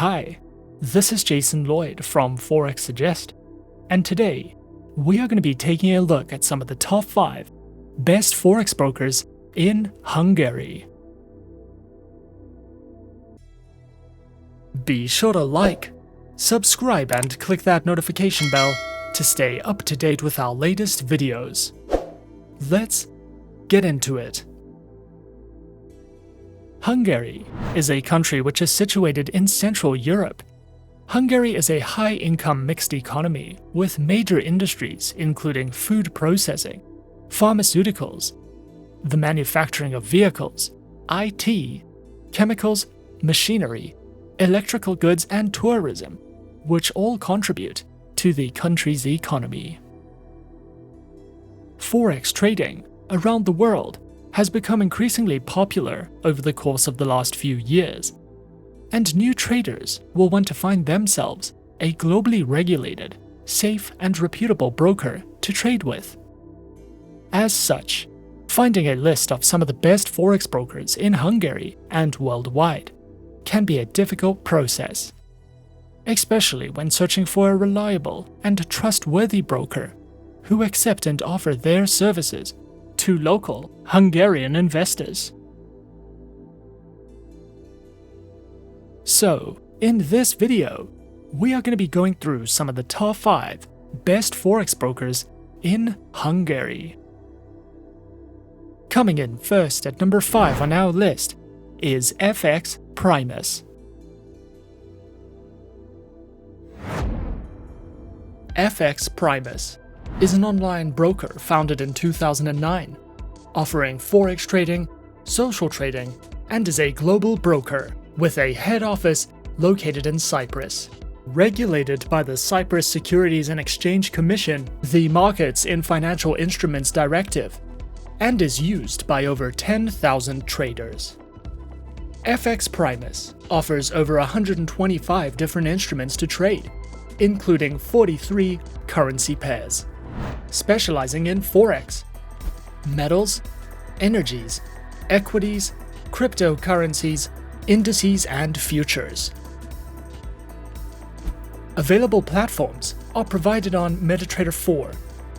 Hi, this is Jason Lloyd from Forexsuggest, and today we are going to be taking a look at some of the top 5 best Forex brokers in Hungary. Be sure to like, subscribe and click that notification bell to stay up to date with our latest videos. Let's get into it. Hungary is a country which is situated in Central Europe. Hungary is a high-income mixed economy with major industries including food processing, pharmaceuticals, the manufacturing of vehicles, IT, chemicals, machinery, electrical goods and tourism, which all contribute to the country's economy. Forex trading around the world has become increasingly popular over the course of the last few years, and new traders will want to find themselves a globally regulated, safe and reputable broker to trade with. As such, finding a list of some of the best Forex brokers in Hungary and worldwide can be a difficult process, especially when searching for a reliable and trustworthy broker who accept and offer their services to local Hungarian investors. So, in this video, we are going to be going through some of the top 5 best Forex brokers in Hungary. Coming in first at number 5 on our list is FXPrimus. FXPrimus is an online broker founded in 2009, offering Forex trading, social trading, and is a global broker with a head office located in Cyprus. Regulated by the Cyprus Securities and Exchange Commission, the Markets in Financial Instruments Directive, and is used by over 10,000 traders. FXPrimus offers over 125 different instruments to trade, including 43 currency pairs, specializing in Forex, metals, energies, equities, cryptocurrencies, indices, and futures. Available platforms are provided on MetaTrader 4,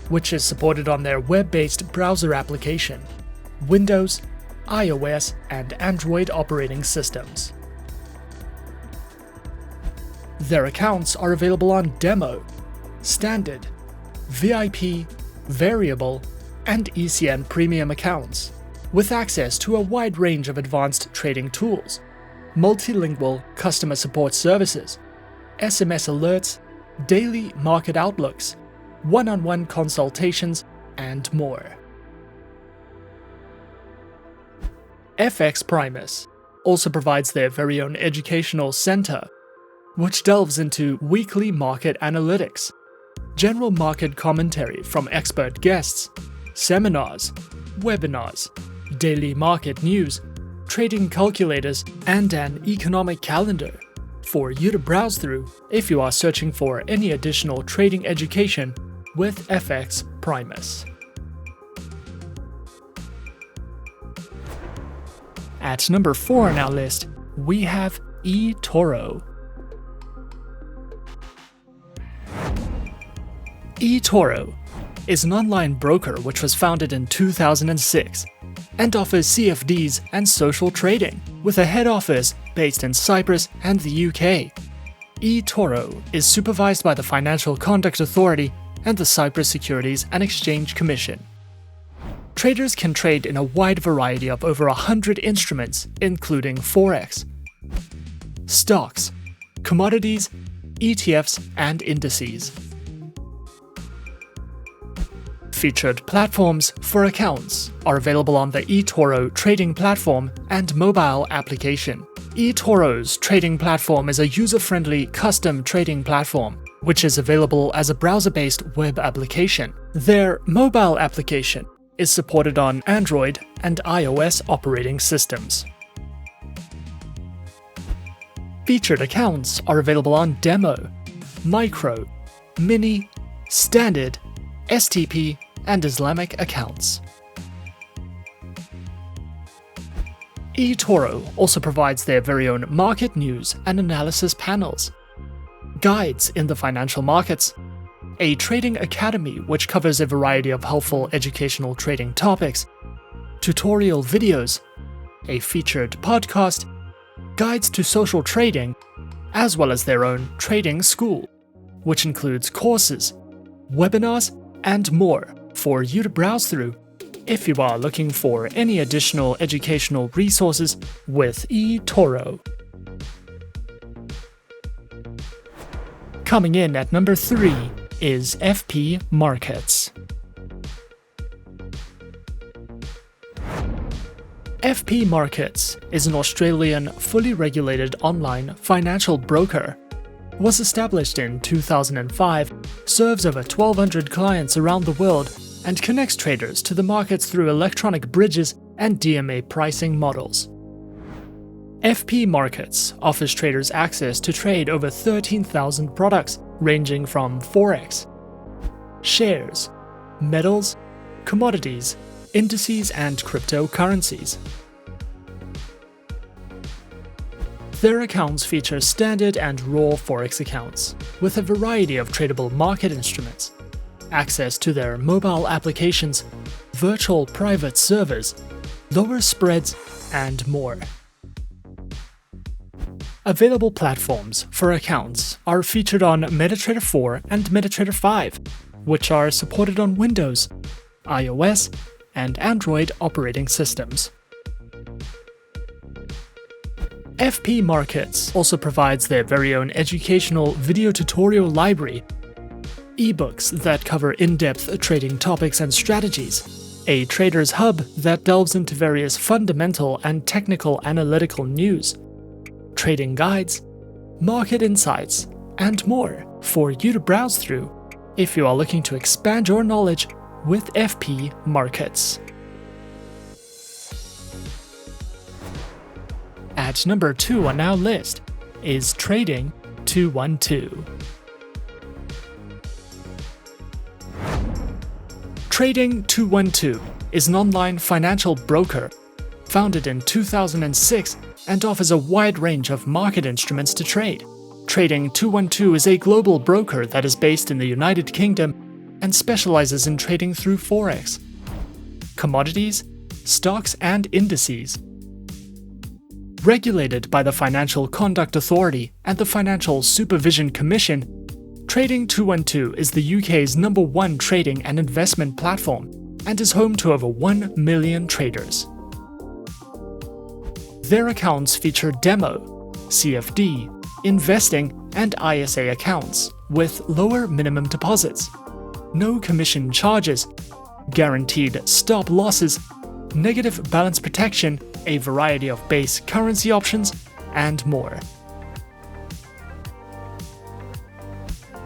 which is supported on their web-based browser application, Windows, iOS, and Android operating systems. Their accounts are available on Demo, Standard, VIP, Variable, and ECN Premium accounts, with access to a wide range of advanced trading tools, multilingual customer support services, SMS alerts, daily market outlooks, one-on-one consultations, and more. FXPrimus also provides their very own educational center, which delves into weekly market analytics, general market commentary from expert guests, seminars, webinars, daily market news, trading calculators, and an economic calendar for you to browse through if you are searching for any additional trading education with FXPrimus. At number 4 on our list, we have eToro. eToro is an online broker which was founded in 2006 and offers CFDs and social trading, with a head office based in Cyprus and the UK. eToro is supervised by the Financial Conduct Authority and the Cyprus Securities and Exchange Commission. Traders can trade in a wide variety of over 100 instruments, including Forex, stocks, commodities, ETFs, and indices. Featured platforms for accounts are available on the eToro trading platform and mobile application. eToro's trading platform is a user-friendly custom trading platform, which is available as a browser-based web application. Their mobile application is supported on Android and iOS operating systems. Featured accounts are available on Demo, Micro, Mini, Standard, STP, and Islamic accounts. eToro also provides their very own market news and analysis panels, guides in the financial markets, a trading academy which covers a variety of helpful educational trading topics, tutorial videos, a featured podcast, guides to social trading, as well as their own trading school, which includes courses, webinars, and more for you to browse through if you are looking for any additional educational resources with eToro. Coming in at number 3 is FP Markets. FP Markets is an Australian fully regulated online financial broker. Was established in 2005, serves over 1,200 clients around the world, and connects traders to the markets through electronic bridges and DMA pricing models. FP Markets offers traders access to trade over 13,000 products ranging from Forex, shares, metals, commodities, indices, and cryptocurrencies. Their accounts feature standard and raw Forex accounts, with a variety of tradable market instruments, access to their mobile applications, virtual private servers, lower spreads, and more. Available platforms for accounts are featured on MetaTrader 4 and MetaTrader 5, which are supported on Windows, iOS, and Android operating systems. FP Markets also provides their very own educational video tutorial library, ebooks that cover in-depth trading topics and strategies, a trader's hub that delves into various fundamental and technical analytical news, trading guides, market insights, and more for you to browse through if you are looking to expand your knowledge with FP Markets. At number 2 on our list is Trading 212. Trading 212 is an online financial broker founded in 2006 and offers a wide range of market instruments to trade. Trading 212 is a global broker that is based in the United Kingdom and specializes in trading through Forex, commodities, stocks, and indices. Regulated by the Financial Conduct Authority and the Financial Supervision Commission, Trading 212 is the UK's #1 trading and investment platform and is home to over 1 million traders. Their accounts feature demo, CFD, investing, and ISA accounts with lower minimum deposits, no commission charges, guaranteed stop losses, negative balance protection, a variety of base currency options, and more.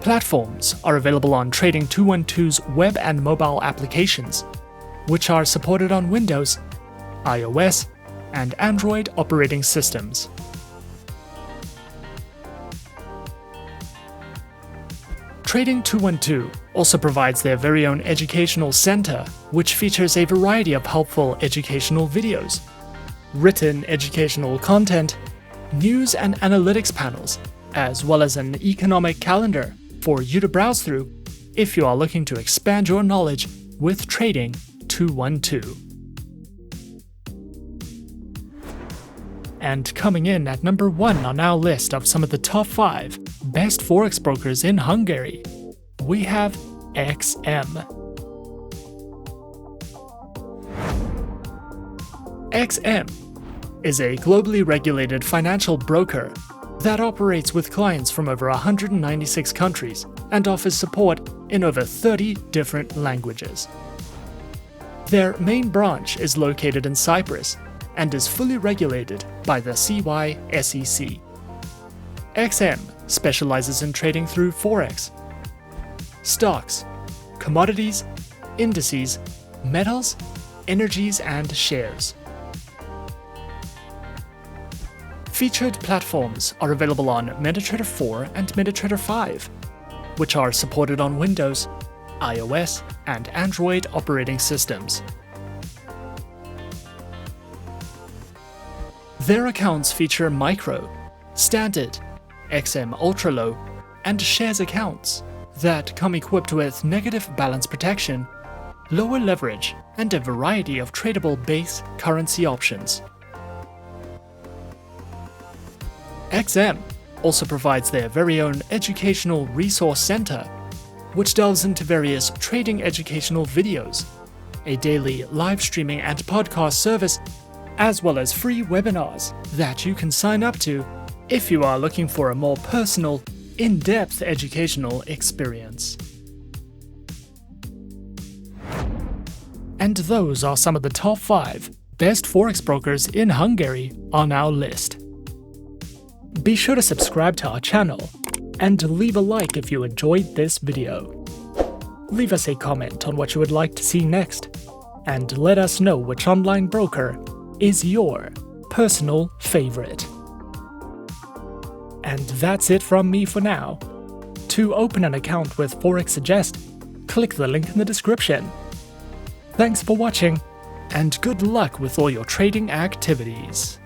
Platforms are available on Trading 212's web and mobile applications, which are supported on Windows, iOS, and Android operating systems. Trading 212 also provides their very own educational center, which features a variety of helpful educational videos, written educational content, news and analytics panels, as well as an economic calendar for you to browse through if you are looking to expand your knowledge with Trading 212. And coming in at number 1 on our list of some of the top 5 best Forex brokers in Hungary, we have XM. XM is a globally regulated financial broker that operates with clients from over 196 countries and offers support in over 30 different languages. Their main branch is located in Cyprus and is fully regulated by the CySEC. XM specializes in trading through Forex, stocks, commodities, indices, metals, energies, and shares. Featured platforms are available on MetaTrader 4 and MetaTrader 5, which are supported on Windows, iOS, and Android operating systems. Their accounts feature Micro, Standard, XM Ultra Low, and Shares accounts that come equipped with negative balance protection, lower leverage, and a variety of tradable base currency options. XM also provides their very own educational resource center, which delves into various trading educational videos, a daily live streaming and podcast service, as well as free webinars that you can sign up to if you are looking for a more personal, in-depth educational experience. And those are some of the top 5 best Forex brokers in Hungary on our list. Be sure to subscribe to our channel and leave a like if you enjoyed this video. Leave us a comment on what you would like to see next, and let us know which online broker is your personal favorite. And that's it from me for now. To open an account with Forexsuggest, click the link in the description. Thanks for watching, and good luck with all your trading activities.